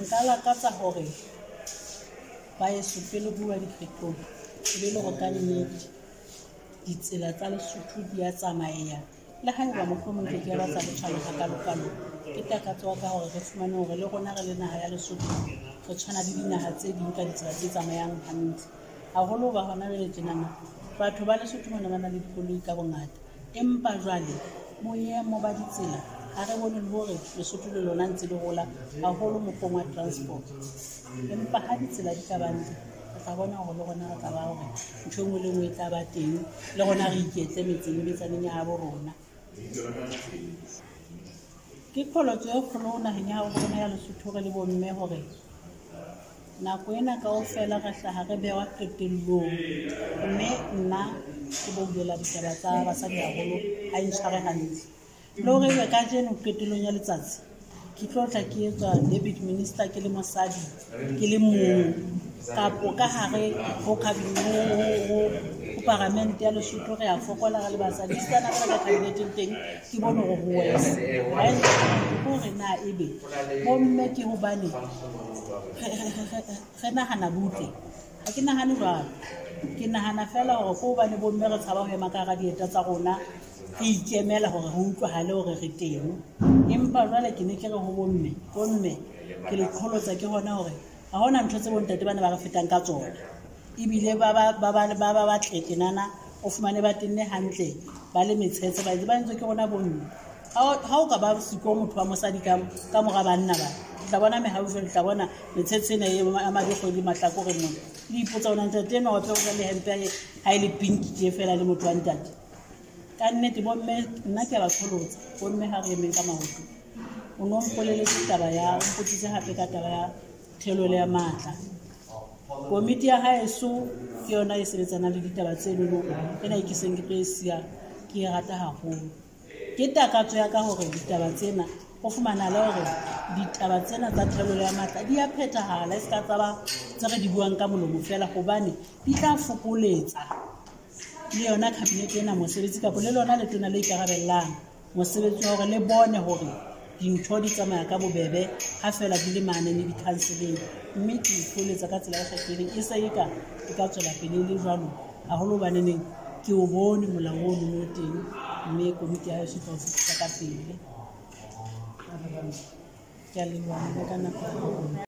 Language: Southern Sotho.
nka lakatsa hore ba eso pele bua dikgetong e le go ka nnete ditsela tsa Lesotho di a tsamaya le ha eba mohlomong ke ba tsa botshwano ka kalokalo ke takatso ka hore re fumane hore le rona re le naha ya Lesotho re tshwana le dinaha tse ding ka ditsela tse tsamayang hantle haholo ba hona le tjenana batho ba Lesotho mona ba na le dikoloi ka bongata empa jwale moemo ba ditsela ha re bone hore Lesotho le lona ntse le hola haholo mokgwa wa transport empa ha ditsela di ka bantle re tla bona hore le rona re tla ba hore ntho engwe le engwe e tla ba teng le rona re iketle metseng le metsaneng ya habo rona ke kgolotso e kgolo naheng ya habo rona ya Lesotho re le bomme hore nako ena kaofela re hlaha re bewa qetellong mme nna ke boulela ditaba tsa basadi haholo ha e ntshware hantle le hore ebe ka jeno qetellong ya letsatsi ke tlo tla ke etswa deputy minister ke le mosadi ke le mong kapo ka hare ho parliament ya Lesotho re a fokola re le basadi tsana ka cabineteng teng ke bone hore ho wese hore na ebe bomme ke hobane re nahana butle ha ke nahane jwalo ke nahana fela hore ko bane bomme re tshaba ho ema ka ga dieta tsa rona re ikemela hore ho utlwahale hore re teng empa jwale ke ne ke re ho bomme ke le kgolotsa ke hona hore ha hona ntho tse bontate bana ba re fetang ka tsona ebile ba tlete nana o fumane ba tenne hantle ba le metshetse ba ntse ke rona bomme ha o ka ba siko motho wa mosadi ka mora banna ba tla bona mehaufe tla bona metshetse ena e amadikgwedi mahlakore mona le ipotsa ona ntate ena o tla le hempe ha ile pink ke fela le motho wa ntate ka nnete bomme nna ke ba kgolotsa bomme ha re emeng ka maoto o no mpolele taba ya o mpotse hape ka taba ya thelolo ya matla komiti ya haeso ke yona e sebetsana le ditaba tseno ena e ke seng ke tloesia ke rata haholo ke takatso ya ka hore ditaba tsena o fumana le hore ditaba tsena tsa thelolo ya matla di a phethahala e ska tsaba tse re di buang ka molomo fela hobane di tla fokoletsa le yona cabinet ena mosebetsi ka le lona letona le ikarabellang mosebetsi hore le bone hore dintho di tsamaya ka bobebe ha fela di le manene di counseling mme ke ifoletsa ka tsela e hlakileng e se e ka tswela pele le jwalo haholo baneneng ke o bone molao o mo teng mme komiti ya se tlo fitsa ka pele ke a le bona ka nako